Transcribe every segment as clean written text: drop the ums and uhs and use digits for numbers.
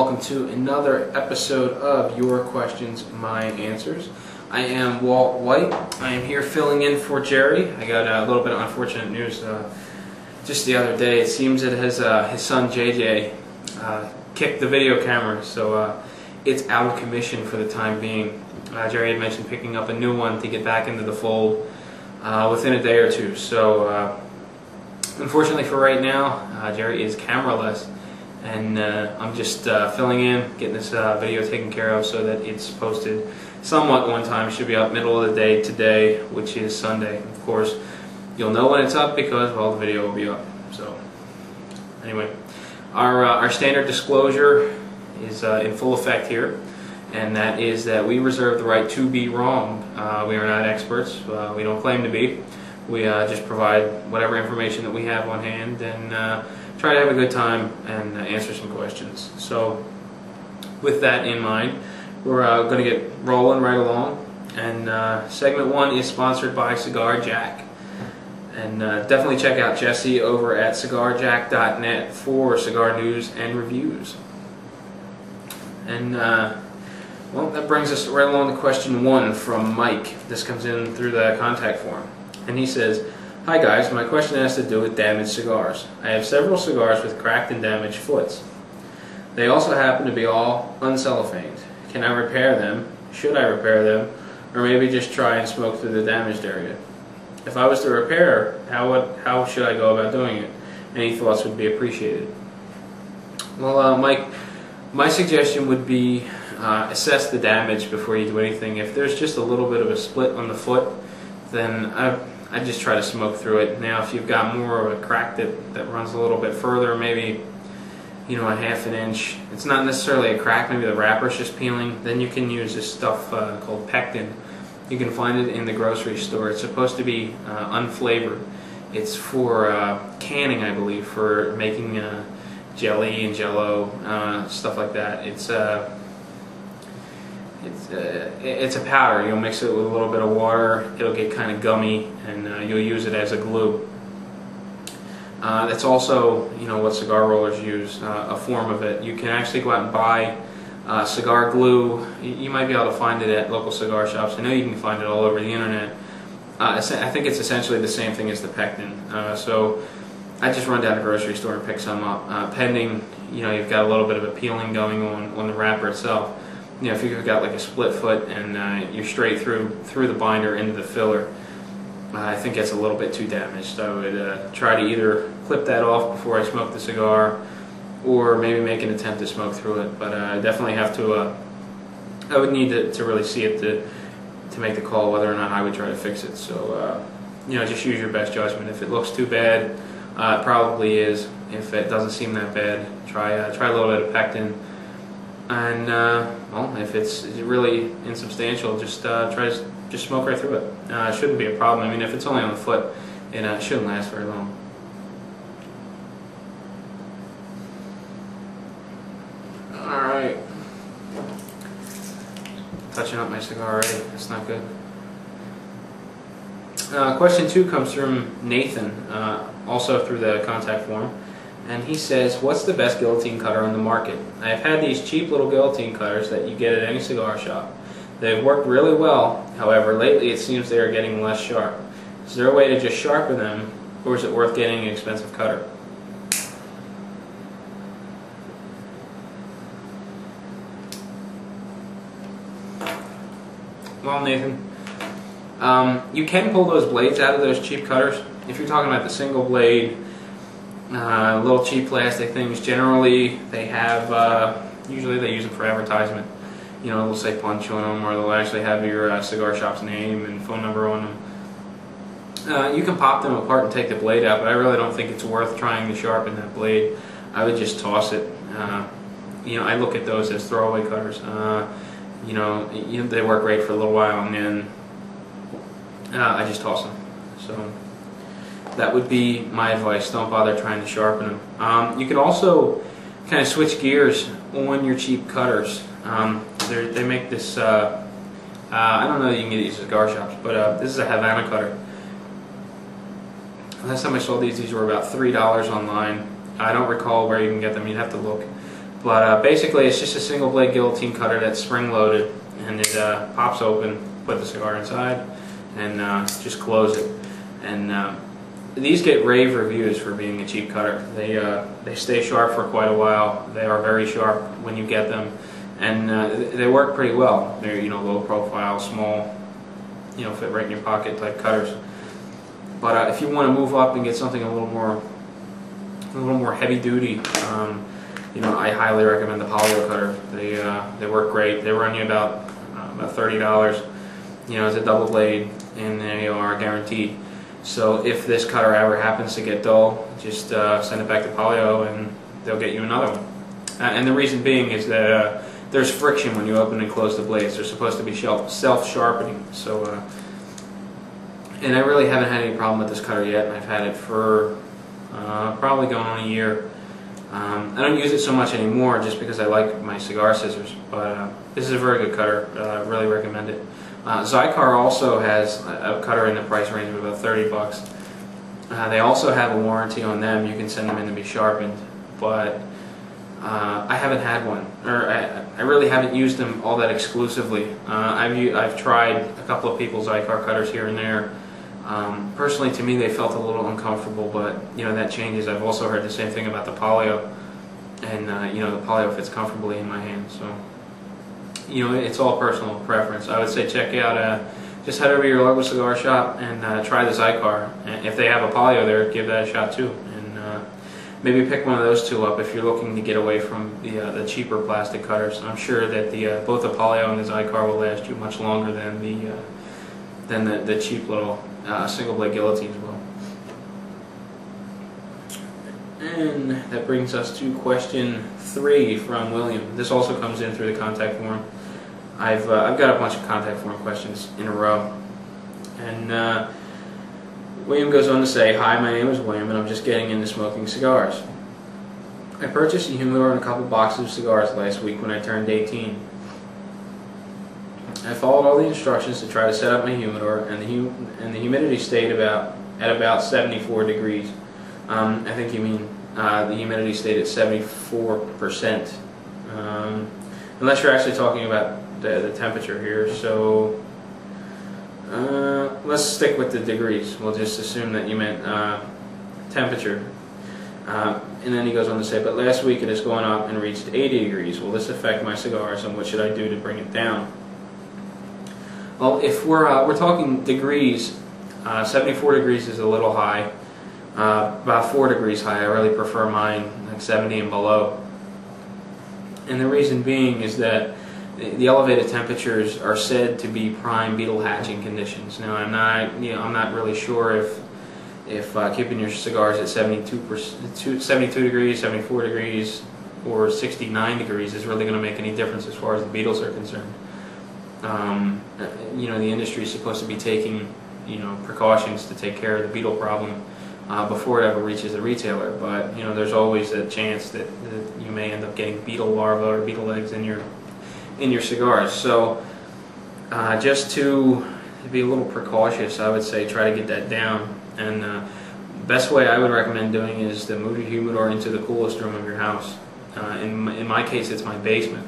welcome to another episode of Your Questions, My Answers. I am Walt White. I am here filling in for Jerry. I got a little bit of unfortunate news just the other day. It seems that his son JJ kicked the video camera, so it's out of commission for the time being. Jerry had mentioned picking up a new one to get back into the fold within a day or two. So unfortunately for right now, Jerry is cameraless. And I'm just filling in, getting this video taken care of so that it's posted somewhat one time. It should be up middle of the day today, which is Sunday. Of course, you'll know when it's up because, well, the video will be up. So, anyway, our standard disclosure is in full effect here, and that is that we reserve the right to be wrong. We are not experts. We don't claim to be. We just provide whatever information that we have on hand and try to have a good time and answer some questions. So with that in mind, we're going to get rolling right along, and segment 1 is sponsored by Cigar Jack, and definitely check out Jesse over at cigarjack.net for cigar news and reviews. And well, that brings us right along to question 1 from Mike. This comes in through the contact form, and he says, "Hi guys, my question has to do with damaged cigars. I have several cigars with cracked and damaged foots. They also happen to be all uncellophaned. Can I repair them? Should I repair them? Or maybe just try and smoke through the damaged area? If I was to repair, how should I go about doing it? Any thoughts would be appreciated." Well, Mike, my suggestion would be assess the damage before you do anything. If there's just a little bit of a split on the foot, then I just try to smoke through it. Now, if you've got more of a crack that runs a little bit further, maybe, you know, a half an inch, it's not necessarily a crack, maybe the wrapper's just peeling, then you can use this stuff called pectin. You can find it in the grocery store. It's supposed to be unflavored. It's for canning, I believe, for making jelly and jello, stuff like that. It's a powder. You'll mix it with a little bit of water. It'll get kind of gummy, and you'll use it as a glue. That's also, you know, what cigar rollers use, a form of it. You can actually go out and buy cigar glue. You might be able to find it at local cigar shops. I know you can find it all over the internet. I think it's essentially the same thing as the pectin. So I just run down to the grocery store and pick some up, pending, you know, you've got a little bit of a peeling going on the wrapper itself. You know, if you've got like a split foot and you're straight through the binder into the filler, I think it's a little bit too damaged. I would try to either clip that off before I smoke the cigar, or maybe make an attempt to smoke through it. But I definitely have to. I would need to really see it to make the call whether or not I would try to fix it. So you know, just use your best judgment. If it looks too bad, it probably is. If it doesn't seem that bad, try a little bit of pectin. And well, if it's really insubstantial, just try to just smoke right through it. It shouldn't be a problem. I mean, if it's only on the foot, it shouldn't last very long. All right, touching up my cigar already. That's not good. Question 2 comes from Nathan, also through the contact form. And he says, "What's the best guillotine cutter on the market? I have had these cheap little guillotine cutters that you get at any cigar shop. They've worked really well. However, lately it seems they are getting less sharp. Is there a way to just sharpen them, or is it worth getting an expensive cutter?" Well, Nathan, you can pull those blades out of those cheap cutters. If you're talking about the single blade, little cheap plastic things, generally they have, usually they use them for advertisement. You know, they'll say punch on them, or they'll actually have your cigar shop's name and phone number on them. You can pop them apart and take the blade out, but I really don't think it's worth trying to sharpen that blade. I would just toss it. You know, I look at those as throwaway cutters. You know, they work great for a little while, and then I just toss them. So that would be my advice. Don't bother trying to sharpen them. You can also kind of switch gears on your cheap cutters. They make this, I don't know that you can get these at cigar shops, but this is a Havana cutter. Last time I saw these were about $3 online. I don't recall where you can get them. You'd have to look. But basically, it's just a single blade guillotine cutter that's spring loaded, and it pops open, put the cigar inside, and just close it. And these get rave reviews for being a cheap cutter. They stay sharp for quite a while. They are very sharp when you get them, and they work pretty well. They're low profile, small, fit right in your pocket type cutters. But if you want to move up and get something a little more heavy duty, I highly recommend the Polio cutter. They work great. They run you about $30. It's a double blade, and they are guaranteed. So if this cutter ever happens to get dull, just send it back to Polio, and they'll get you another one. And the reason being is that there's friction when you open and close the blades. They're supposed to be self-sharpening. So, and I really haven't had any problem with this cutter yet. I've had it for probably going on a year. I don't use it so much anymore just because I like my cigar scissors, but this is a very good cutter. I really recommend it. Cigar also has a cutter in the price range of about 30 bucks. They also have a warranty on them. You can send them in to be sharpened, but I haven't had one, or I really haven't used them all that exclusively. I've tried a couple of people's Cigar cutters here and there. Personally, to me, they felt a little uncomfortable, but that changes. I've also heard the same thing about the Polio, and the Polio fits comfortably in my hand. So it's all personal preference. I would say check out, just head over to your local cigar shop and try the Cigar. And if they have a Polio there, give that a shot too, and maybe pick one of those two up if you're looking to get away from the cheaper plastic cutters. I'm sure that both the Polio and the Cigar will last you much longer than the cheap little single blade guillotines will. And that brings us to question 3 from William. This also comes in through the contact form. I've got a bunch of contact form questions in a row. And William goes on to say, "Hi, my name is William, and I'm just getting into smoking cigars. I purchased a humidor and a couple boxes of cigars last week when I turned 18. I followed all the instructions to try to set up my humidor, and the humidity stayed at about 74 degrees. I think you mean the humidity stayed at 74%, unless you're actually talking about the temperature here. So let's stick with the degrees. We'll just assume that you meant temperature. And then he goes on to say, but last week it has gone up and reached 80 degrees. Will this affect my cigars, and what should I do to bring it down?" Well, if we're talking degrees, 74 degrees is a little high. About 4 degrees high. I really prefer mine like 70 and below. And the reason being is that the elevated temperatures are said to be prime beetle hatching conditions. Now, I'm not really sure if keeping your cigars at 72 degrees, 74 degrees, or 69 degrees is really going to make any difference as far as the beetles are concerned. The industry is supposed to be taking precautions to take care of the beetle problem before it ever reaches the retailer, but there's always a chance that you may end up getting beetle larvae or beetle eggs in your cigars. So just to be a little precautious, I would say try to get that down. And the best way I would recommend doing is to move your humidor into the coolest room of your house. In my case, it's my basement.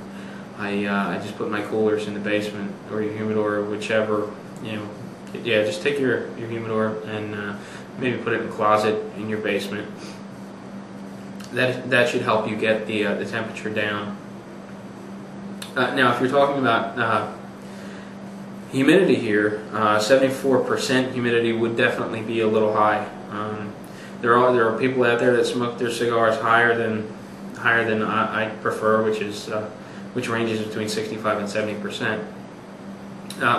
I just put my coolers in the basement, or your humidor, whichever. Just take your humidor and maybe put it in a closet in your basement. That should help you get the temperature down. Now, if you're talking about humidity here, 74% humidity would definitely be a little high. There are people out there that smoke their cigars higher than I prefer, which ranges between 65 and 70%.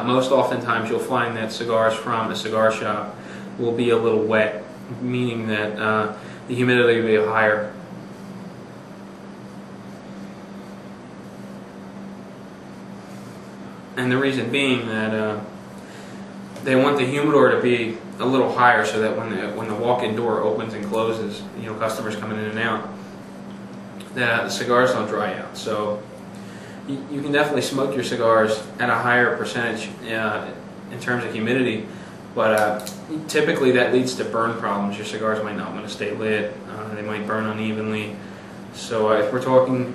Most oftentimes you'll find that cigars from a cigar shop will be a little wet, meaning that the humidity will be higher. And the reason being that they want the humidor to be a little higher so that when the walk-in door opens and closes, customers coming in and out, that the cigars don't dry out. So you can definitely smoke your cigars at a higher percentage in terms of humidity, but typically that leads to burn problems. Your cigars might not want to stay lit. They might burn unevenly. So if we're talking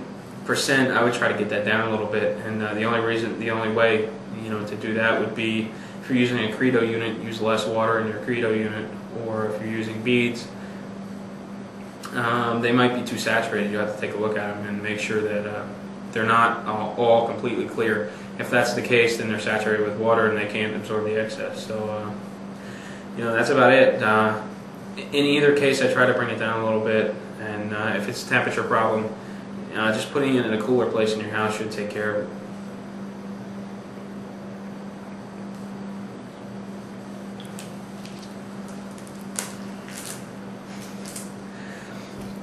percent, I would try to get that down a little bit. And the only way, to do that would be if you're using a Credo unit, use less water in your Credo unit, or if you're using beads, they might be too saturated. You have to take a look at them and make sure that they're not all completely clear. If that's the case, then they're saturated with water and they can't absorb the excess. So, that's about it. In either case, I try to bring it down a little bit, and if it's a temperature problem, just putting it in a cooler place in your house should take care of it.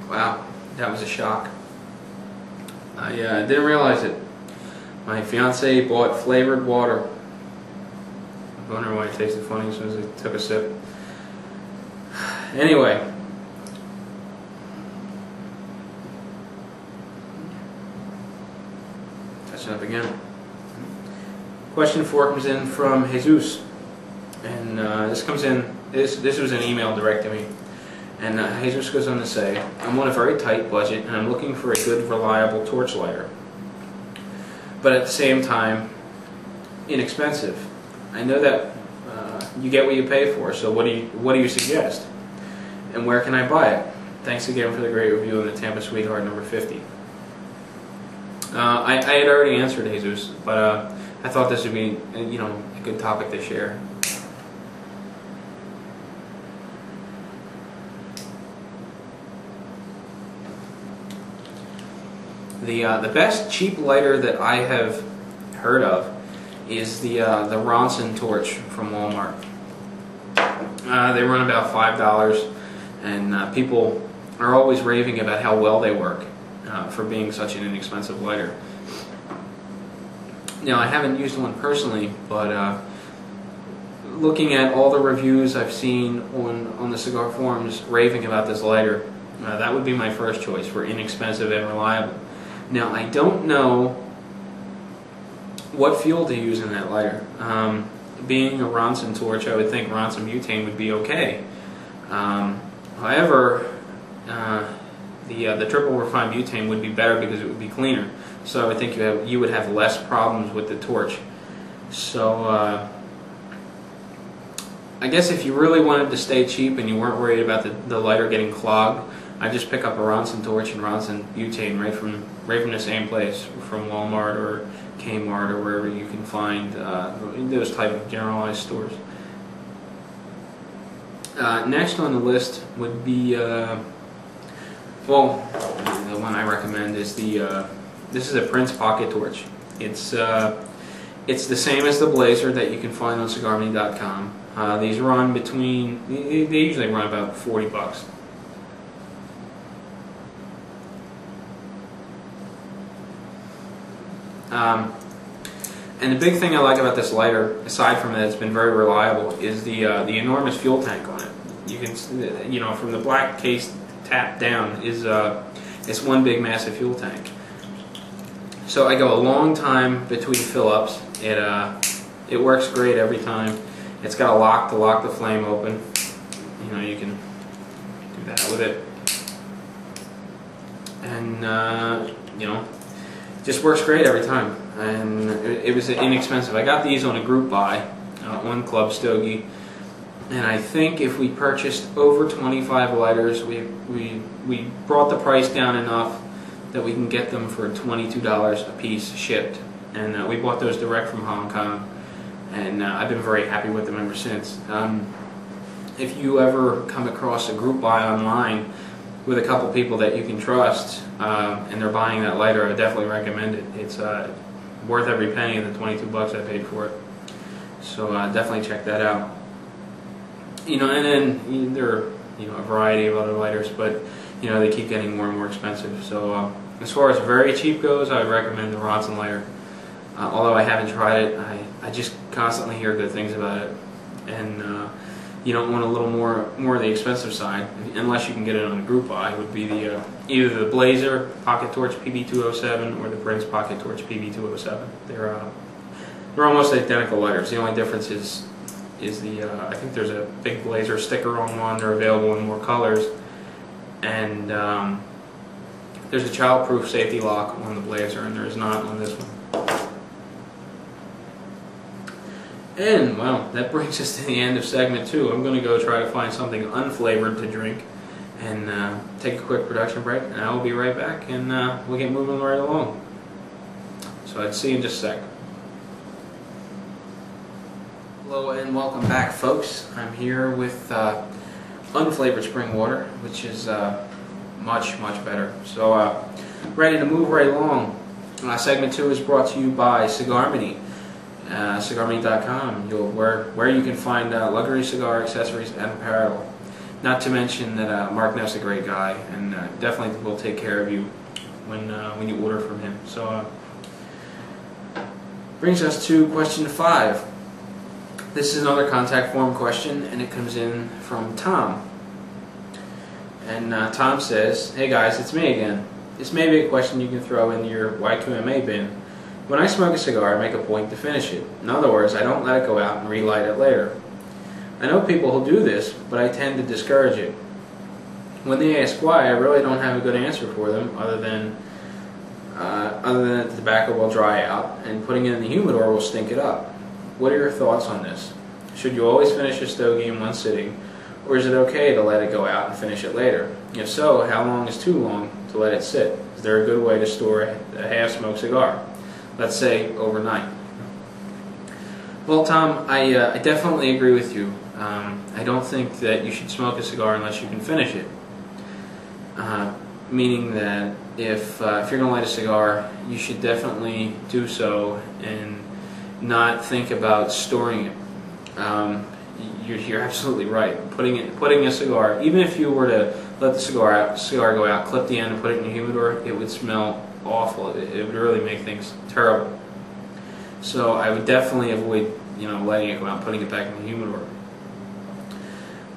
Wow, that was a shock. I didn't realize it. My fiance bought flavored water. I wonder why it tasted funny as soon as I took a sip. Anyway. Touching up again. Question 4 comes in from Jesus. And this comes in, this was an email direct to me. And Jesus goes on to say, I'm on a very tight budget and I'm looking for a good, reliable torch lighter, but at the same time, inexpensive. I know that you get what you pay for, so what do you suggest? And where can I buy it? Thanks again for the great review of the Tampa Sweetheart number 50. I had already answered Jesus, but I thought this would be a good topic to share. The best cheap lighter that I have heard of is the Ronson torch from Walmart. They run about $5, and people are always raving about how well they work for being such an inexpensive lighter. Now, I haven't used one personally, but looking at all the reviews I've seen on the cigar forums raving about this lighter, that would be my first choice for inexpensive and reliable. Now, I don't know what fuel to use in that lighter. Being a Ronson torch, I would think Ronson butane would be okay. However, the triple refined butane would be better because it would be cleaner. So I would think you would have less problems with the torch. So I guess if you really wanted to stay cheap and you weren't worried about the lighter getting clogged, I'd just pick up a Ronson torch and Ronson butane right from the same place, from Walmart or Kmart or wherever you can find those type of generalized stores. Next on the list would be, the one I recommend is this is a Prince pocket torch. It's the same as the Blazer that you can find on CigarHumidity.com. These run between, they usually run about $40. And the big thing I like about this lighter, aside from that it's been very reliable, is the enormous fuel tank on it. You can, from the black case tap down is it's one big massive fuel tank. So I go a long time between fill-ups. It works great every time. It's got a lock to lock the flame open. You can do that with it, and just works great every time. And it was inexpensive. I got these on a group buy on Club Stogie, and I think if we purchased over 25 lighters, we brought the price down enough that we can get them for $22 a piece shipped. And we bought those direct from Hong Kong, and I've been very happy with them ever since. If you ever come across a group buy online with a couple people that you can trust, and they're buying that lighter, I would definitely recommend it. It's worth every penny of the 22 bucks I paid for it. So definitely check that out. And then there are a variety of other lighters, but they keep getting more and more expensive. So as far as very cheap goes, I would recommend the Ronson lighter. Although I haven't tried it, I just constantly hear good things about it. And you don't want a little more of the expensive side, unless you can get it on a group buy. It would be either the Blazer Pocket Torch PB207 or the Prince Pocket Torch PB207. They're almost identical lighters. The only difference is I think there's a big Blazer sticker on one. They're available in more colors, and There's a child-proof safety lock on the Blazer, and there is not on this one. And, well, that brings us to the end of segment 2. I'm going to go try to find something unflavored to drink and take a quick production break, and I will be right back, and we'll get moving right along. So I'd see you in just a sec. Hello and welcome back, folks. I'm here with unflavored spring water, which is much better. So ready to move right along. Segment 2 is brought to you by Cigar Humidity. CigarHumidity.com, where you can find luxury cigar accessories and apparel. Not to mention that Mark Neff's a great guy, and definitely will take care of you when you order from him. So brings us to question 5. This is another contact form question, and it comes in from Tom. And Tom says, "Hey guys, it's me again. This may be a question you can throw in your Y2MA bin. When I smoke a cigar, I make a point to finish it. In other words, I don't let it go out and relight it later. I know people who do this, but I tend to discourage it. When they ask why, I really don't have a good answer for them, other than that the tobacco will dry out, and putting it in the humidor will stink it up. What are your thoughts on this? Should you always finish a Stogie in one sitting, or is it okay to let it go out and finish it later? If so, how long is too long to let it sit? Is there a good way to store a half-smoked cigar? Let's say overnight." Well, Tom, I definitely agree with you. I don't think that you should smoke a cigar unless you can finish it. Meaning that if you're going to light a cigar, you should definitely do so and not think about storing it. You're absolutely right. Putting a cigar, even if you were to let the cigar go out, clip the end and put it in your humidor, it would smell awful. It would really make things terrible. So I would definitely avoid, letting it go out and putting it back in the humidor.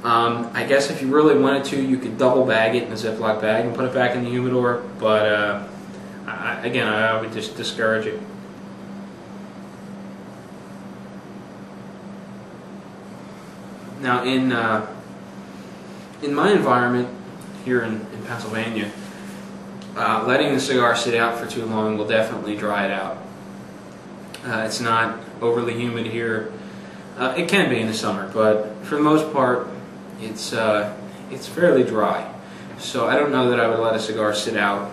I guess if you really wanted to, you could double bag it in a Ziploc bag and put it back in the humidor, but again, I would just discourage it. Now, in my environment here in Pennsylvania, letting the cigar sit out for too long will definitely dry it out. It's not overly humid here. It can be in the summer, but for the most part, it's fairly dry. So I don't know that I would let a cigar sit out,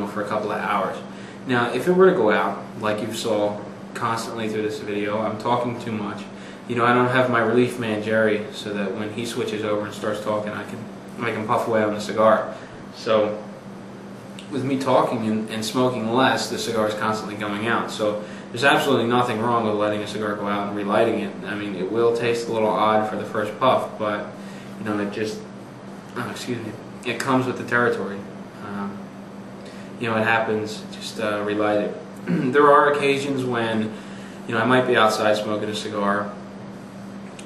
for a couple of hours. Now, if it were to go out, like you saw constantly through this video, I'm talking too much. I don't have my relief man Jerry, so that when he switches over and starts talking, I can puff away on the cigar. So with me talking and smoking less, the cigar is constantly going out. So there's absolutely nothing wrong with letting a cigar go out and relighting it. I mean, it will taste a little odd for the first puff, but it just, it comes with the territory. It happens. Just relight it. There are occasions when, I might be outside smoking a cigar,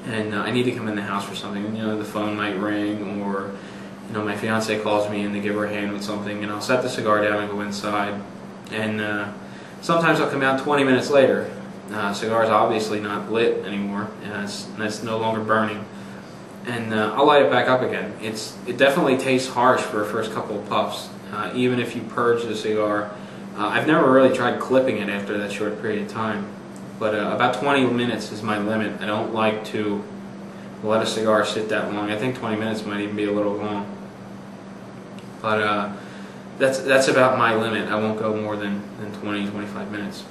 and I need to come in the house for something. The phone might ring, or my fiance calls me in to give her a hand with something, and I'll set the cigar down and go inside. And sometimes I'll come out 20 minutes later. Cigar's obviously not lit anymore, and it's no longer burning. And I'll light it back up again. It definitely tastes harsh for the first couple of puffs, even if you purge the cigar. I've never really tried clipping it after that short period of time, but about 20 minutes is my limit. I don't like to let a cigar sit that long. I think 20 minutes might even be a little long. But that's about my limit. I won't go more than 20, 25 minutes.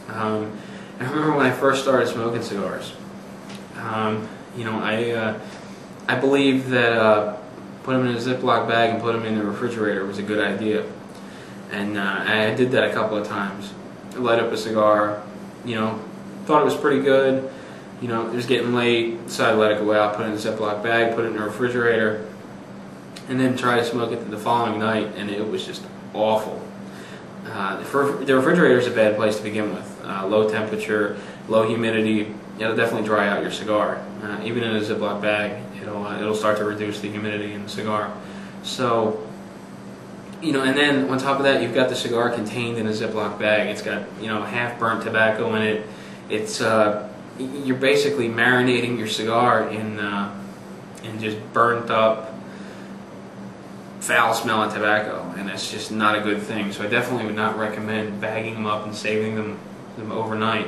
I remember when I first started smoking cigars, I believed that put them in a Ziploc bag and put them in the refrigerator was a good idea. And I did that a couple of times. I light up a cigar, thought it was pretty good. It was getting late, decided to let it go out, put it in a Ziploc bag, put it in the refrigerator, and then try to smoke it the following night, and it was just awful. The refrigerator is a bad place to begin with. Low temperature, low humidity, it'll definitely dry out your cigar. Even in a Ziploc bag, it'll start to reduce the humidity in the cigar. So, and then on top of that, you've got the cigar contained in a Ziploc bag. It's got, half burnt tobacco in it. It's you're basically marinating your cigar in just burnt up foul smelling tobacco, and that's just not a good thing. So I definitely would not recommend bagging them up and saving them overnight,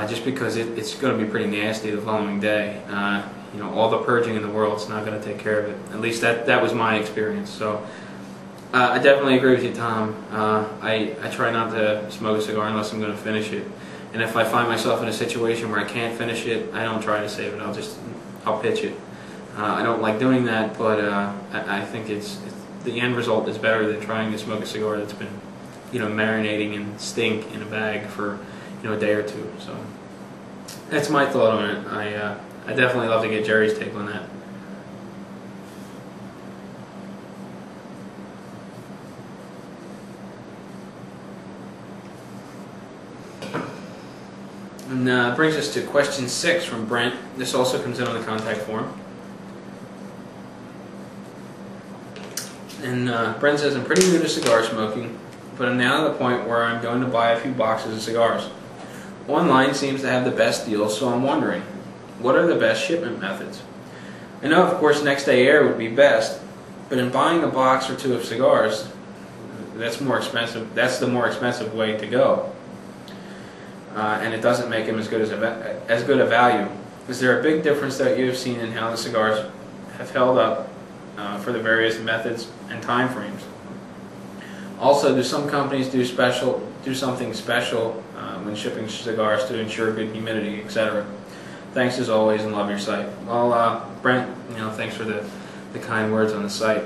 just because it's going to be pretty nasty the following day. You know, all the purging in the world is not going to take care of it. At least that was my experience. So I definitely agree with you, Tom. I try not to smoke a cigar unless I'm going to finish it. And if I find myself in a situation where I can't finish it, I don't try to save it. I'll pitch it. I don't like doing that, but I think the end result is better than trying to smoke a cigar that's been, you know, marinating in stink in a bag for, you know, a day or two. So that's my thought on it. I definitely love to get Jerry's take on that. And brings us to question 6 from Brent. This also comes in on the contact form. And Brent says, I'm pretty new to cigar smoking, but I'm now at the point where I'm going to buy a few boxes of cigars. Online seems to have the best deals, so I'm wondering, what are the best shipment methods? I know, of course, next day air would be best, but in buying a box or two of cigars, that's more expensive. That's the more expensive way to go. And it doesn't make them as good a value. Is there a big difference that you have seen in how the cigars have held up for the various methods and time frames? Also, do some companies do something special when shipping cigars to ensure good humidity, etc.? Thanks as always, and love your site. Well, Brent, you know, thanks for the kind words on the site.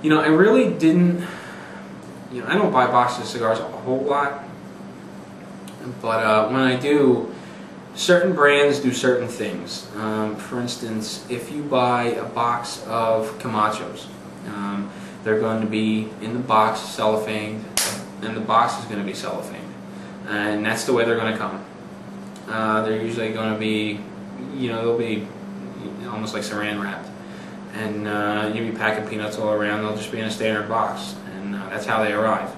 You know, I really didn't. You know, I don't buy boxes of cigars a whole lot, but when I do, certain brands do certain things. For instance, if you buy a box of Camachos, they're going to be in the box cellophaned, and the box is going to be cellophaned, and that's the way they're going to come. They're usually going to be, you know, they'll be almost like saran wrapped, and you'll be packing peanuts all around. They'll just be in a standard box. That's how they arrive.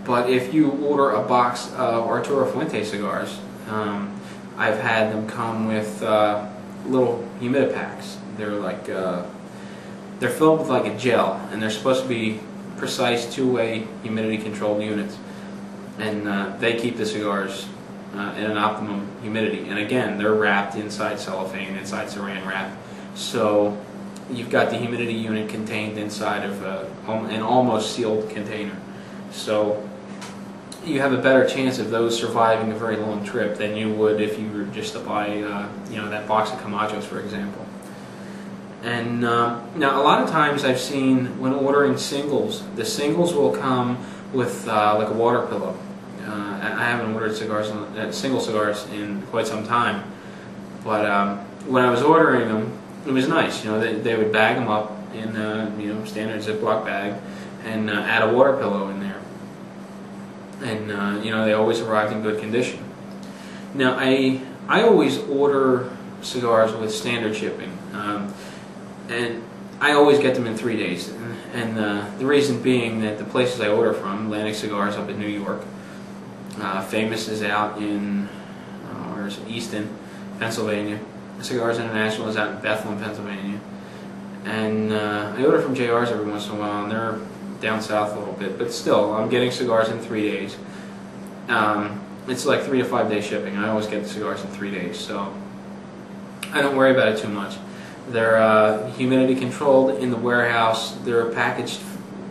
But if you order a box of Arturo Fuente cigars, I've had them come with little humidipacks. They're like they're filled with like a gel, and they're supposed to be precise two-way humidity controlled units, and they keep the cigars in an optimum humidity. And again, they're wrapped inside cellophane, inside saran wrap, so you've got the humidity unit contained inside of an almost sealed container. So you have a better chance of those surviving a very long trip than you would if you were just to buy, you know, that box of Camachos, for example. And now a lot of times I've seen when ordering singles, the singles will come with like a water pillow. I haven't ordered single cigars in quite some time, but when I was ordering them, it was nice. You know, they would bag them up in you know, standard Ziploc bag and add a water pillow in there, and you know, they always arrived in good condition. Now I always order cigars with standard shipping, and I always get them in 3 days. And the reason being that the places I order from, Atlantic Cigars up in New York, Famous is out in Easton, Pennsylvania. Cigars International is out in Bethlehem, Pennsylvania, and I order from JR's every once in a while, and they're down south a little bit, but still, I'm getting cigars in 3 days. It's like 3 to 5 day shipping. I always get the cigars in 3 days, so I don't worry about it too much. They're humidity controlled in the warehouse, they're packaged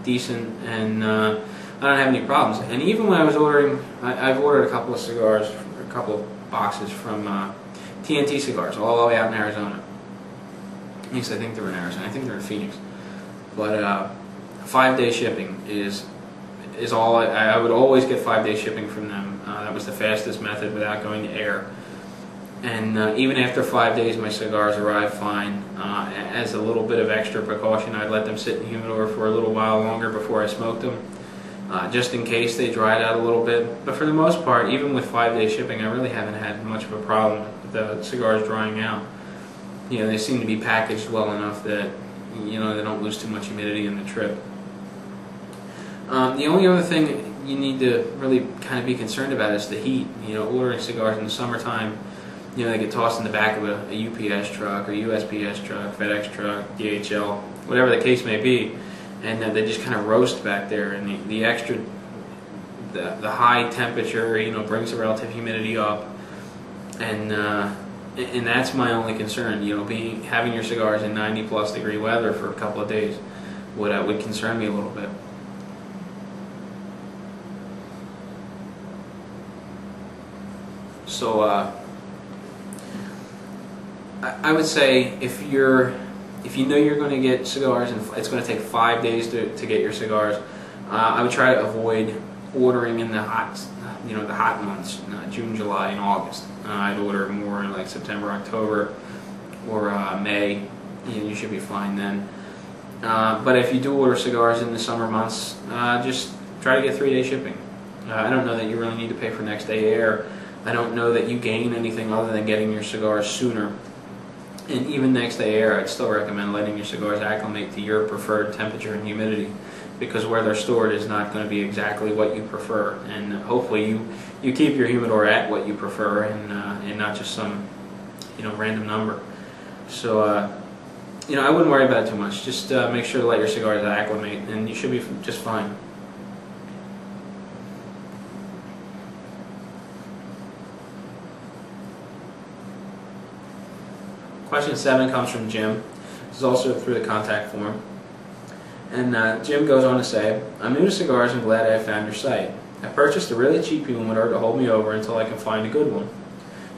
decent, and I don't have any problems. And even when I was ordering, I've ordered a couple of cigars, a couple of boxes from TNT Cigars, all the way out in Arizona. At least I think they're in Arizona. I think they're in Phoenix. But 5 day shipping is all. I would always get 5 day shipping from them. That was the fastest method without going to air. And even after 5 days, my cigars arrived fine. As a little bit of extra precaution, I'd let them sit in the humidor for a little while longer before I smoked them, just in case they dried out a little bit. But for the most part, even with 5 day shipping, I really haven't had much of a problem with the cigars drying out. You know, they seem to be packaged well enough that, you know, they don't lose too much humidity in the trip. The only other thing you need to really kind of be concerned about is the heat. You know, ordering cigars in the summertime, you know, they get tossed in the back of a UPS truck or USPS truck, FedEx truck, DHL, whatever the case may be, and they just kind of roast back there, and the extra, the high temperature, you know, brings the relative humidity up, and that's my only concern. You know, having your cigars in 90+ degree weather for a couple of days would concern me a little bit. So I would say if you know you're going to get cigars and it's going to take 5 days to get your cigars, I would try to avoid ordering in the hot months, June, July, and August. I'd order more in like September, October, or May. You should be fine then. But if you do order cigars in the summer months, just try to get 3-day shipping. I don't know that you really need to pay for next day air. I don't know that you gain anything other than getting your cigars sooner. And even next day air, I'd still recommend letting your cigars acclimate to your preferred temperature and humidity, because where they're stored is not going to be exactly what you prefer. And hopefully you keep your humidor at what you prefer, and not just some, you know, random number. So you know, I wouldn't worry about it too much. Just make sure to let your cigars acclimate, and you should be just fine. Question 7 comes from Jim. This is also through the contact form. And Jim goes on to say, I'm new to cigars and glad I found your site. I purchased a really cheap humidor to hold me over until I can find a good one.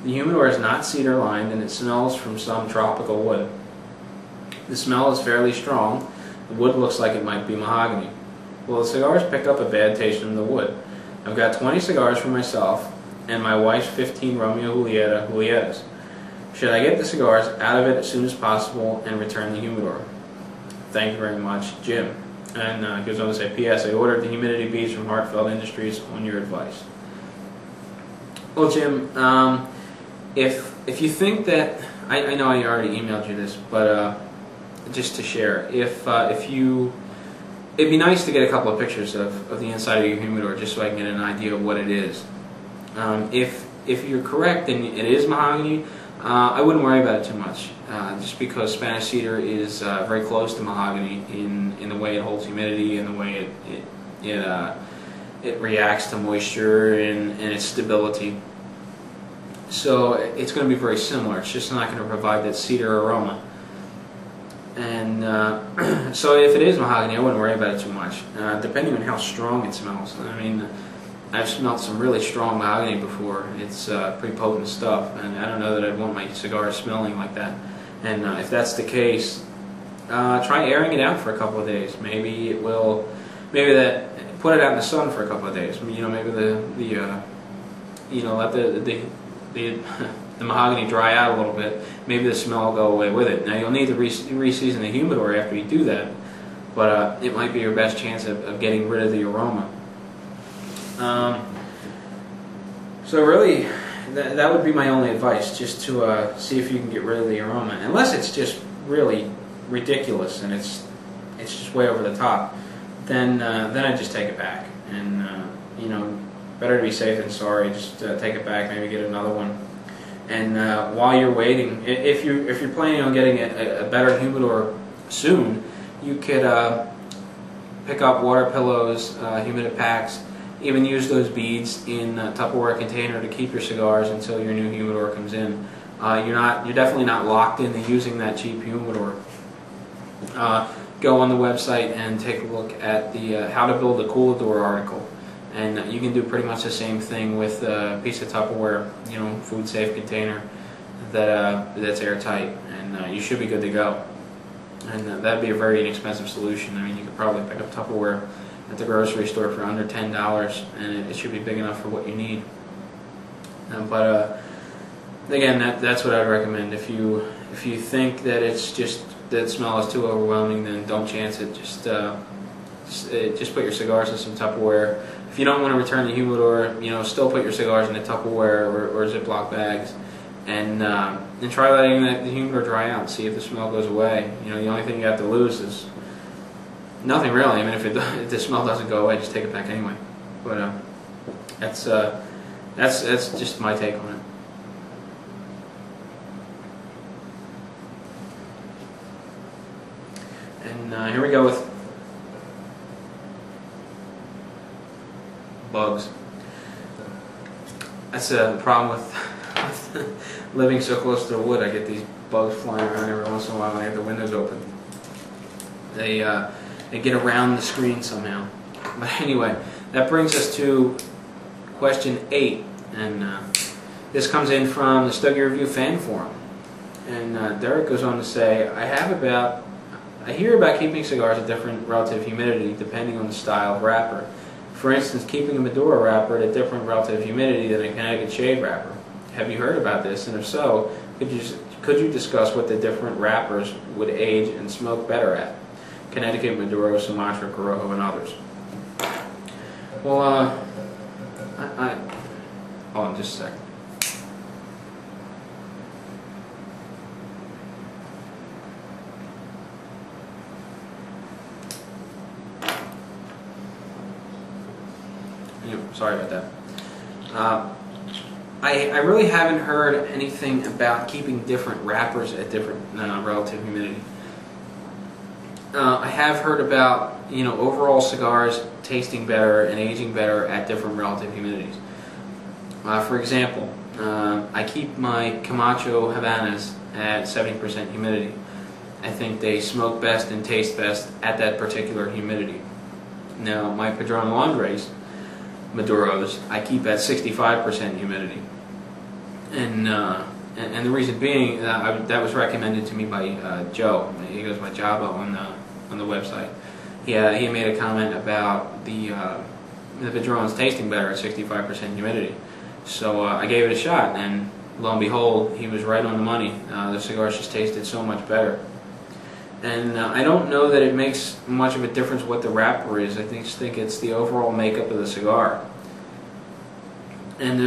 The humidor is not cedar lined and it smells from some tropical wood. The smell is fairly strong. The wood looks like it might be mahogany. Will the cigars pick up a bad taste from the wood? I've got 20 cigars for myself and my wife's 15 Romeo Julietas. Should I get the cigars out of it as soon as possible and return the humidor? Thank you very much, Jim. And goes on to say, P.S. I ordered the humidity beads from Hartfeld Industries on your advice. Well, Jim, if you think that, I know I already emailed you this, but just to share, it'd be nice to get a couple of pictures of the inside of your humidor just so I can get an idea of what it is. If you're correct and it is mahogany, I wouldn't worry about it too much, just because Spanish cedar is very close to mahogany in the way it holds humidity and the way it reacts to moisture and its stability. So it's going to be very similar. It's just not going to provide that cedar aroma. And so if it is mahogany, I wouldn't worry about it too much, depending on how strong it smells. I mean, I've smelled some really strong mahogany before. It's pretty potent stuff, and I don't know that I'd want my cigars smelling like that. And if that's the case, try airing it out for a couple of days. Maybe it will. Maybe put it out in the sun for a couple of days. You know, maybe let the mahogany dry out a little bit. Maybe the smell will go away with it. Now you'll need to re-season the humidor after you do that, but it might be your best chance of getting rid of the aroma. So really, that would be my only advice, just to see if you can get rid of the aroma. Unless it's just really ridiculous and it's just way over the top, then I'd just take it back. And you know, better to be safe than sorry. Just take it back, maybe get another one. And while you're waiting, if you're planning on getting a better humidor soon, you could pick up water pillows, humidipacks. Even use those beads in a Tupperware container to keep your cigars until your new humidor comes in. You're definitely not locked into using that cheap humidor. Go on the website and take a look at the How to Build a Coolador article, and you can do pretty much the same thing with a piece of Tupperware, you know, food safe container that's airtight, and you should be good to go. And that'd be a very inexpensive solution. I mean, you could probably pick up Tupperware at the grocery store for under $10, and it should be big enough for what you need. But again, that's what I'd recommend. If you think that that smell is too overwhelming, then don't chance it. Just put your cigars in some Tupperware. If you don't want to return the humidor, you know, still put your cigars in a Tupperware or Ziploc bags, and try letting the humidor dry out and see if the smell goes away. You know, the only thing you have to lose is nothing really. I mean, if the smell doesn't go away, just take it back anyway. But that's just my take on it. And here we go with bugs. That's the problem with living so close to the wood. I get these bugs flying around every once in a while when I have the windows open. They get around the screen somehow. But anyway, that brings us to question 8, and this comes in from the Stogie Review fan forum. And Derek goes on to say, I hear about keeping cigars at different relative humidity depending on the style of wrapper. For instance, keeping a Maduro wrapper at a different relative humidity than a Connecticut shade wrapper. Have you heard about this? And if so, could you discuss what the different wrappers would age and smoke better at? Connecticut, Maduro, Sumatra, Corojo, and others. Well, hold on just a second. Sorry about that. I really haven't heard anything about keeping different wrappers at different relative humidity. I have heard about overall cigars tasting better and aging better at different relative humidities. For example, I keep my Camacho Habanas at 70% humidity. I think they smoke best and taste best at that particular humidity. Now my Padron Longres Maduros I keep at 65% humidity, and the reason being that was recommended to me by Joe. He goes by Java on the website. He made a comment about the Padrons tasting better at 65% humidity, so I gave it a shot, and lo and behold, he was right on the money. The cigars just tasted so much better. And I don't know that it makes much of a difference what the wrapper is. I just think it's the overall makeup of the cigar. And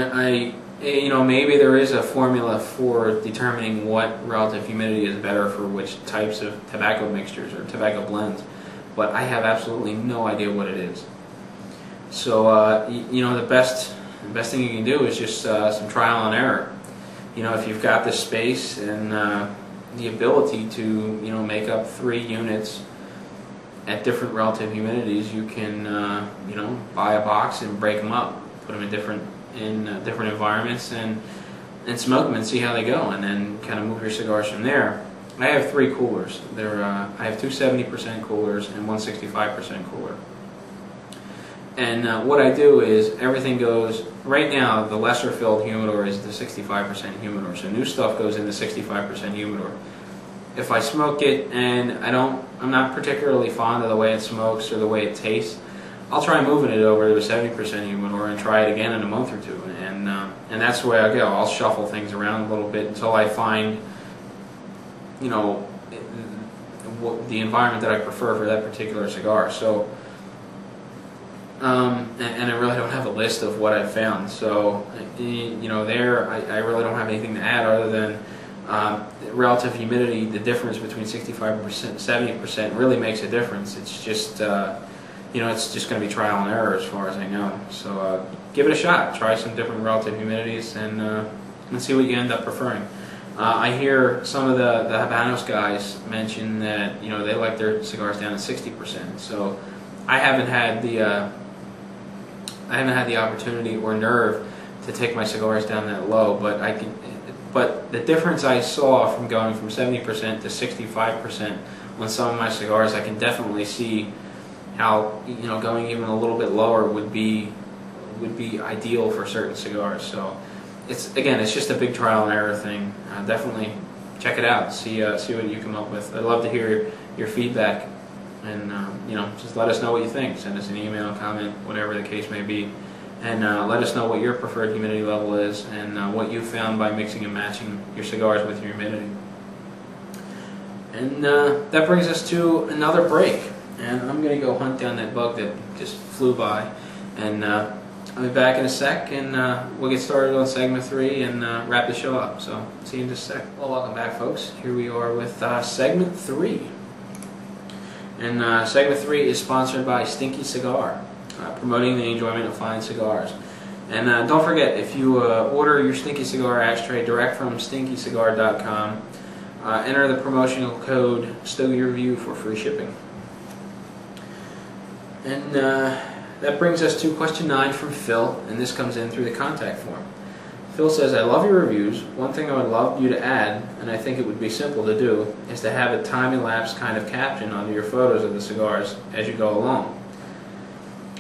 maybe there is a formula for determining what relative humidity is better for which types of tobacco mixtures or tobacco blends, but I have absolutely no idea what it is. So the best thing you can do is just some trial and error. If you've got the space and the ability to make up 3 units at different relative humidities, you can buy a box and break them up, put them in different environments and smoke them and see how they go, and then kind of move your cigars from there. I have 3 coolers. I have 2 70% coolers and 1 65% cooler. And what I do is everything goes, right now the lesser filled humidor is the 65% humidor, so new stuff goes in the 65% humidor. If I smoke it and I'm not particularly fond of the way it smokes or the way it tastes, I'll try moving it over to a 70% humidor and try it again in a month or 2, and that's the way I go. I'll shuffle things around a little bit until I find the environment that I prefer for that particular cigar. So and I really don't have a list of what I've found, so I really don't have anything to add other than relative humidity. The difference between 65% and 70% really makes a difference. It's just it's just going to be trial and error as far as I know. So give it a shot. Try some different relative humidities and see what you end up preferring. I hear some of the Habanos guys mention that they like their cigars down at 60%. So I haven't had the opportunity or nerve to take my cigars down that low, but the difference I saw from going from 70% to 65% on some of my cigars, I can definitely see how going even a little bit lower would be ideal for certain cigars. So it's just a big trial and error thing. Definitely check it out. See what you come up with. I'd love to hear your feedback, and just let us know what you think. Send us an email, comment, whatever the case may be, and let us know what your preferred humidity level is and what you found by mixing and matching your cigars with your humidity. And that brings us to another break, and I'm going to go hunt down that bug that just flew by, and I'll be back in a sec, and we'll get started on segment 3 and wrap the show up. So see you in just a sec. Well, welcome back, folks. Here we are with segment 3. And segment 3 is sponsored by Stinky Cigar, promoting the enjoyment of fine cigars. And don't forget, if you order your Stinky Cigar ashtray direct from stinkycigar.com, enter the promotional code Stogie Review for free shipping. And that brings us to question 9 from Phil, and this comes in through the contact form. Phil says, I love your reviews. One thing I would love you to add, and I think it would be simple to do, is to have a time-elapsed kind of caption under your photos of the cigars as you go along.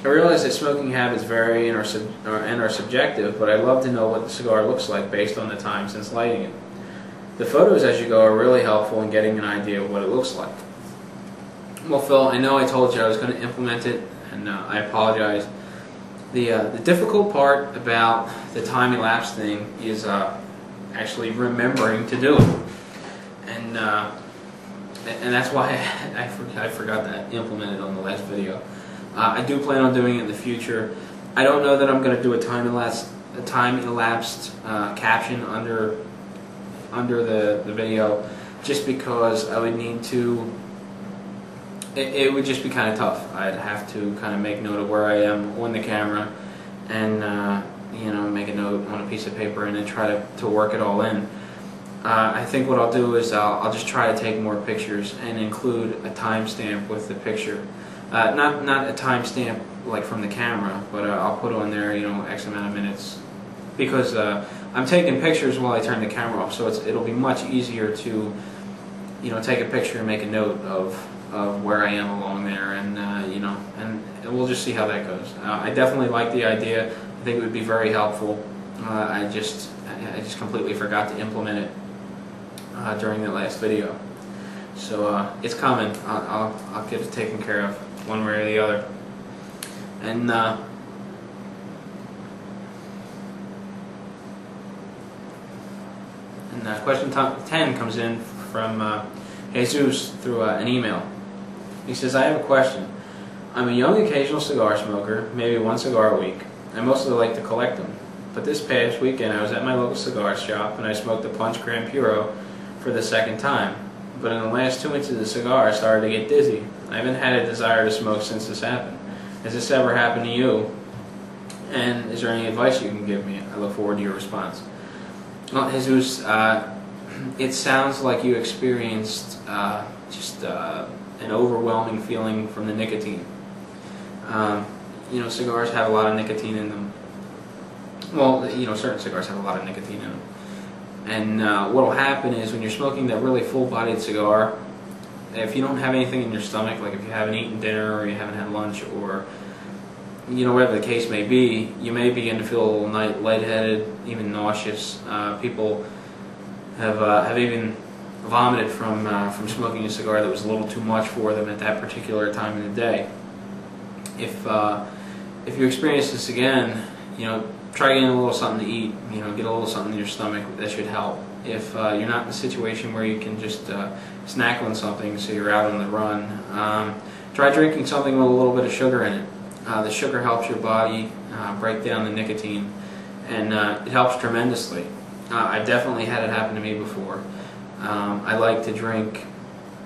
I realize that smoking habits vary and are subjective, but I'd love to know what the cigar looks like based on the time since lighting it. The photos as you go are really helpful in getting an idea of what it looks like. Well, Phil, I know I told you I was going to implement it, and I apologize. The difficult part about the time-elapse thing is actually remembering to do it, and that's why I forgot to implement it on the last video. I do plan on doing it in the future. I don't know that I'm going to do a time-elapsed caption under the video, just because I would need to. It would just be kind of tough. I'd have to kind of make note of where I am on the camera, and you know, make a note on a piece of paper, and then try to work it all in. I think what I'll do is I'll just try to take more pictures and include a timestamp with the picture. Not a timestamp like from the camera, but I'll put on there, you know, X amount of minutes, because I'm taking pictures while I turn the camera off, so it'll be much easier to, you know, take a picture and make a note of where I am along there, and you know, and we'll just see how that goes. I definitely like the idea. I think it would be very helpful. I just completely forgot to implement it during the last video, so it's coming. I'll get it taken care of one way or the other. And question 10 comes in from Jesus through an email. He says, I have a question. I'm a young occasional cigar smoker, maybe one cigar a week. I mostly like to collect them. But this past weekend I was at my local cigar shop and I smoked a Punch Gran Puro for the second time. But in the last 2 inches of the cigar I started to get dizzy. I haven't had a desire to smoke since this happened. Has this ever happened to you? And is there any advice you can give me? I look forward to your response. Well, Jesus, it sounds like you experienced an overwhelming feeling from the nicotine. You know, cigars have a lot of nicotine in them. Well, you know, certain cigars have a lot of nicotine in them. And what will happen is when you're smoking that really full-bodied cigar, if you don't have anything in your stomach, like if you haven't eaten dinner or you haven't had lunch, or you know, whatever the case may be, you may begin to feel a little lightheaded, even nauseous. People have even vomited from smoking a cigar that was a little too much for them at that particular time of the day. If you experience this again, you know, try getting a little something to eat. You know, get a little something in your stomach. That should help. If you're not in a situation where you can just snack on something, so you're out on the run, try drinking something with a little bit of sugar in it. The sugar helps your body break down the nicotine, and it helps tremendously. I've definitely had it happen to me before. I like to drink,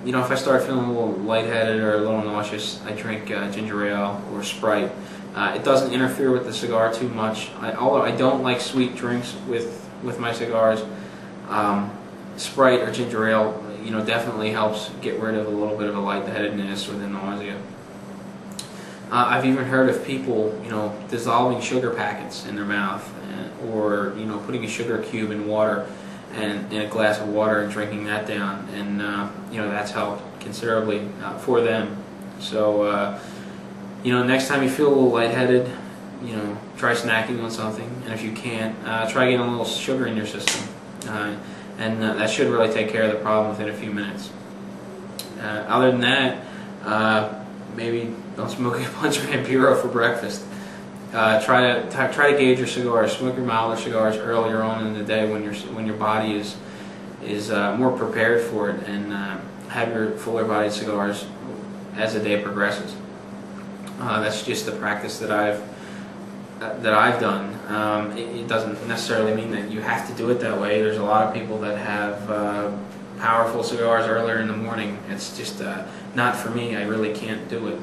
you know, if I start feeling a little lightheaded or a little nauseous, I drink ginger ale or Sprite. It doesn't interfere with the cigar too much. Although I don't like sweet drinks with my cigars, Sprite or ginger ale, you know, definitely helps get rid of a little bit of a lightheadedness or the nausea. I've even heard of people, you know, dissolving sugar packets in their mouth, or you know, putting a sugar cube in water and in a glass of water and drinking that down, and you know, that's helped considerably for them. So you know, next time you feel a little lightheaded, you know, try snacking on something, and if you can't, try getting a little sugar in your system, and that should really take care of the problem within a few minutes. Other than that, maybe don't smoke a Punch Gran Puro for breakfast. Try to gauge your cigars. Smoke your milder cigars earlier on in the day when your body is more prepared for it, and have your fuller bodied cigars as the day progresses. That's just the practice that I've done. It doesn't necessarily mean that you have to do it that way. There's a lot of people that have powerful cigars earlier in the morning. It's just not for me. I really can't do it.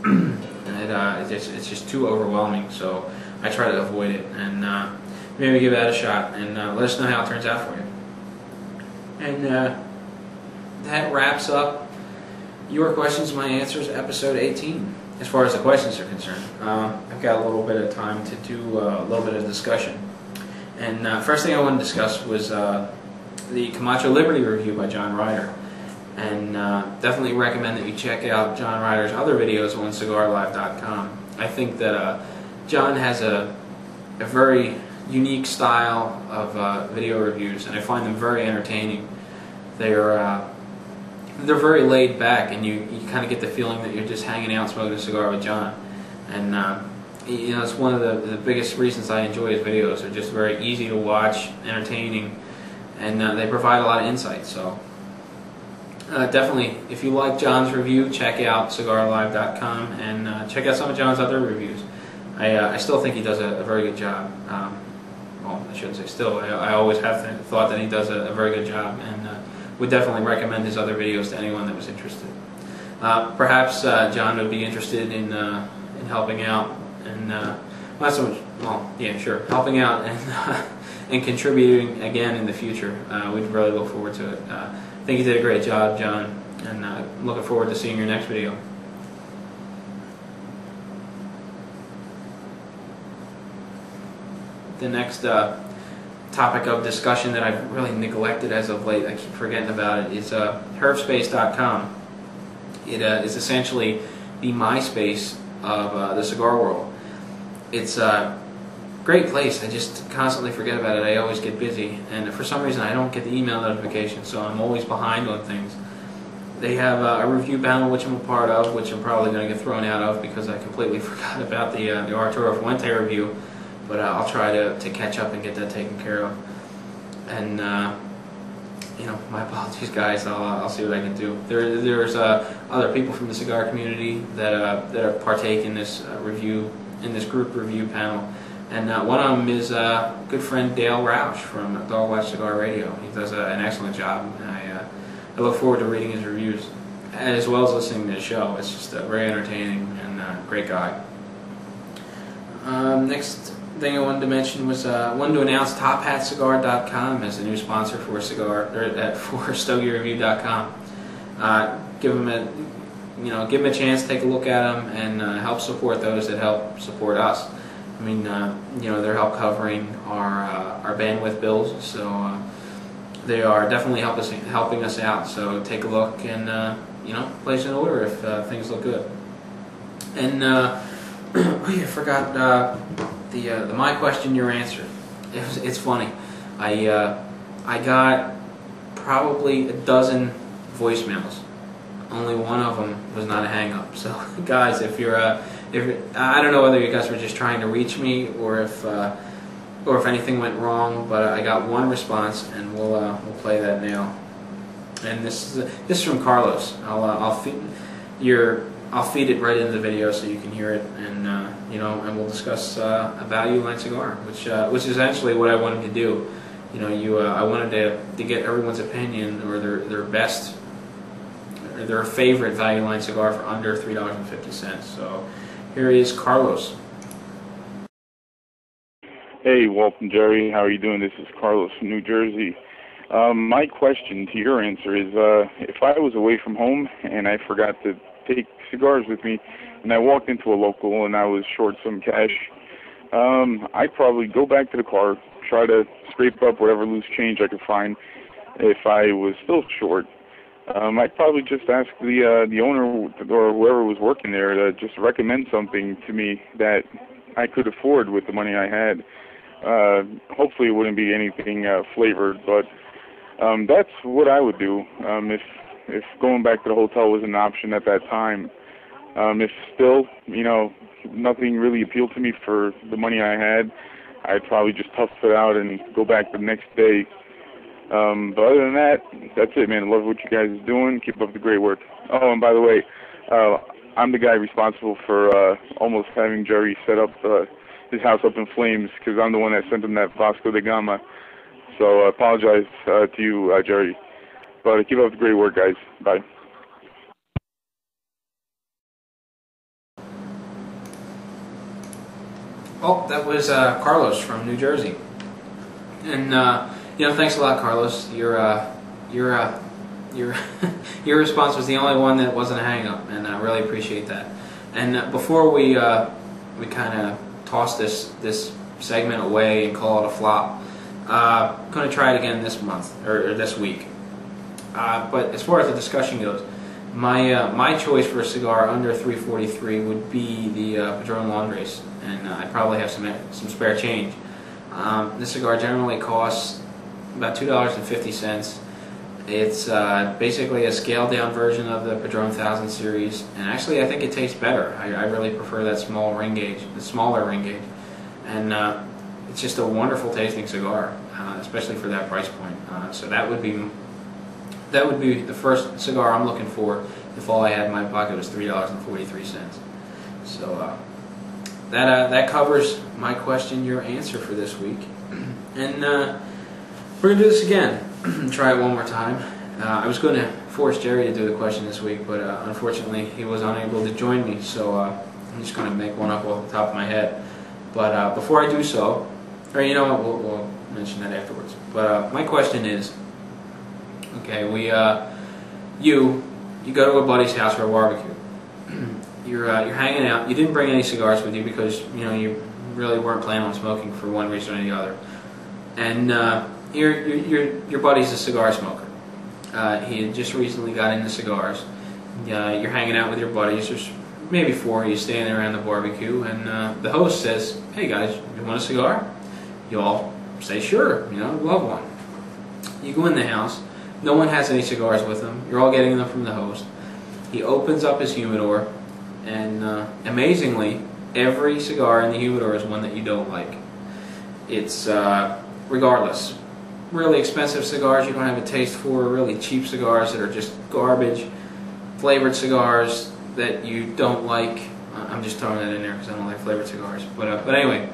It's just too overwhelming, so I try to avoid it, and maybe give that a shot, and let us know how it turns out for you. And that wraps up Your Questions, My Answers, episode 18. As far as the questions are concerned, I've got a little bit of time to do a little bit of discussion. And first thing I want to discuss was the Camacho Liberty review by John Ryder. And definitely recommend that you check out John Ryder's other videos on CigarLive.com. I think that John has a very unique style of video reviews, and I find them very entertaining. They're very laid back, and you kind of get the feeling that you're just hanging out smoking a cigar with John. And you know, it's one of the biggest reasons I enjoy his videos. They're just very easy to watch, entertaining, and they provide a lot of insight. So definitely, if you like John's review, check out CigarLive.com and check out some of John's other reviews. I still think he does a very good job. Well, I shouldn't say still. I always have thought that he does a very good job, and would definitely recommend his other videos to anyone that was interested. Perhaps John would be interested in helping out, and not so much. Well, yeah, sure, helping out and and contributing again in the future. We'd really look forward to it. I think you did a great job, John, and looking forward to seeing your next video. The next topic of discussion that I've really neglected as of late, I keep forgetting about it, is CurveSpacecom. It is essentially the MySpace of the cigar world. It's a great place. I just constantly forget about it. I always get busy, and for some reason I don't get the email notifications, so I'm always behind on things. They have a review panel which I'm a part of, which I'm probably going to get thrown out of because I completely forgot about the Arturo Fuente review. But I'll try to catch up and get that taken care of. And you know, my apologies, guys. I'll see what I can do. There's other people from the cigar community that partake in this group review panel, and one of them is good friend Dale Roush from Dogwatch Cigar Radio. He does an excellent job. I look forward to reading his reviews as well as listening to the show. It's just very entertaining and great guy. Next thing I wanted to mention was wanted to announce TopHatCigar.com as the new sponsor for StogieReview.com. Give them a chance, take a look at them, and help support those that help support us. I mean, you know, they're help covering our bandwidth bills, so they are definitely helping us out. So take a look and you know, place an order if things look good. And oh yeah, I forgot the My Question, Your Answer. It's funny. I got probably a dozen voicemails. Only one of them was not a hang-up. So guys, if I don't know whether you guys were just trying to reach me or if anything went wrong, but I got one response, and we'll play that now. And this is from Carlos. I'll feed it right into the video so you can hear it, and you know, and we'll discuss a value line cigar, which is essentially what I wanted to do. You know, I wanted to get everyone's opinion or their best, or their favorite value line cigar for under $3.50. So here is Carlos. Hey, Walt and Jerry, how are you doing? This is Carlos from New Jersey. My question to your answer is, if I was away from home and I forgot to take cigars with me, and I walked into a local and I was short some cash, I'd probably go back to the car, try to scrape up whatever loose change I could find. If I was still short, I'd probably just ask the owner or whoever was working there to just recommend something to me that I could afford with the money I had. Hopefully it wouldn't be anything flavored, but that's what I would do if going back to the hotel was an option at that time. If still, you know, nothing really appealed to me for the money I had, I'd probably just tough it out and go back the next day. But other than that, that's it, man. I love what you guys are doing. Keep up the great work. Oh, and by the way, I'm the guy responsible for almost having Jerry set up his house up in flames, because I'm the one that sent him that Vasco da Gama. So I apologize to you, Jerry. But keep up the great work, guys. Bye. Oh, that was Carlos from New Jersey. And you know, thanks a lot, Carlos. You're your your response was the only one that wasn't a hang-up, and I really appreciate that. And before we kind of toss this segment away and call it a flop, I'm going to try it again this month or this week. But as far as the discussion goes, my choice for a cigar under $3.43 would be the Padron Landrace, and I probably have some spare change. This cigar generally costs about $2.50. It's basically a scaled down version of the Padron 1000 series, and actually I think it tastes better. I really prefer that small ring gauge, the smaller ring gauge, and it's just a wonderful tasting cigar, especially for that price point. So that would be the first cigar I'm looking for if all I had in my pocket was $3.43. So that covers my question, your answer for this week, and we're gonna do this again. Try it one more time. I was going to force Jerry to do the question this week, but unfortunately he was unable to join me, so I'm just going to make one up off the top of my head. But before I do so, or you know what, we'll mention that afterwards. But my question is, okay, you go to a buddy's house for a barbecue. You're hanging out. You didn't bring any cigars with you because you really weren't planning on smoking for one reason or the other, and your buddy's a cigar smoker. He had just recently got into cigars. You're hanging out with your buddies. There's maybe 4 of you standing around the barbecue, and the host says, "Hey guys, you want a cigar?" You all say, "Sure, love one." You go in the house. No one has any cigars with them. You're all getting them from the host. He opens up his humidor, and amazingly, every cigar in the humidor is one that you don't like. It's regardless. Really expensive cigars you don't have a taste for, really cheap cigars that are just garbage, flavored cigars that you don't like. I'm just throwing that in there because I don't like flavored cigars. But anyway,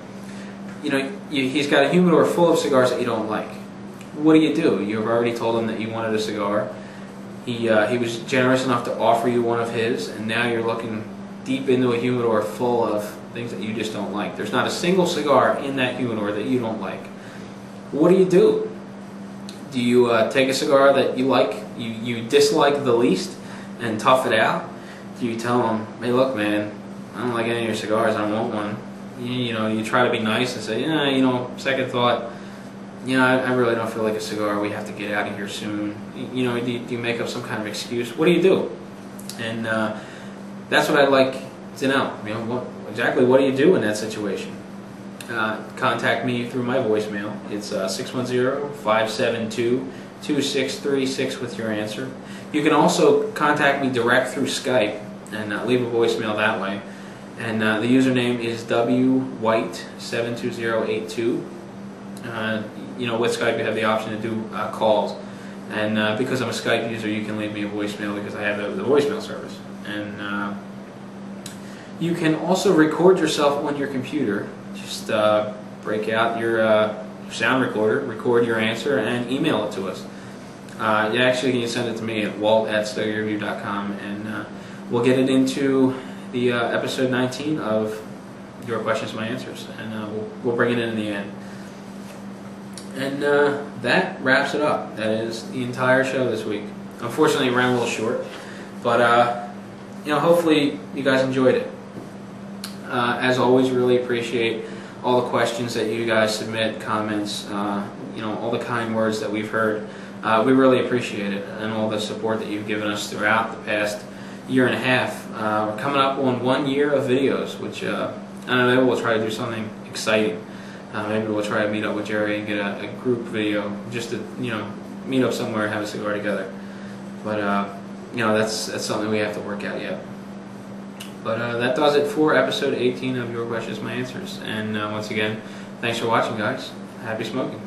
he's got a humidor full of cigars that you don't like. What do? You've already told him that you wanted a cigar. He was generous enough to offer you one of his, and now you're looking deep into a humidor full of things that you just don't like. There's not a single cigar in that humidor that you don't like. What do? Do you take a cigar that you like, you dislike the least, and tough it out? Do you tell them, "Hey, look, man, I don't like any of your cigars. I don't want one." You try to be nice and say, second thought, I really don't feel like a cigar. We have to get out of here soon. Do you make up some kind of excuse? What do? And that's what I'd like to know. Exactly what do you do in that situation? Contact me through my voicemail. It's 610-572-2636 with your answer. You can also contact me direct through Skype and leave a voicemail that way. And the username is WWhite72082. With Skype you have the option to do calls. And because I'm a Skype user, you can leave me a voicemail because I have the voicemail service. And you can also record yourself on your computer. Just break out your sound recorder, record your answer, and email it to us. You can send it to me at walt@stogiereview.com, and we'll get it into the episode 19 of Your Questions, My Answers, and we'll bring it in the end. And that wraps it up. That is the entire show this week. Unfortunately, it ran a little short, but hopefully you guys enjoyed it. As always, really appreciate all the questions that you guys submit, comments, all the kind words that we've heard. We really appreciate it, and all the support that you've given us throughout the past year and a half. We're coming up on 1 year of videos, which I don't know, maybe we'll try to do something exciting. Maybe we'll try to meet up with Jerry and get a group video, just to meet up somewhere and have a cigar together. But that's something we have to work out yet. But that does it for episode 18 of Your Questions, My Answers. And once again, thanks for watching, guys. Happy smoking.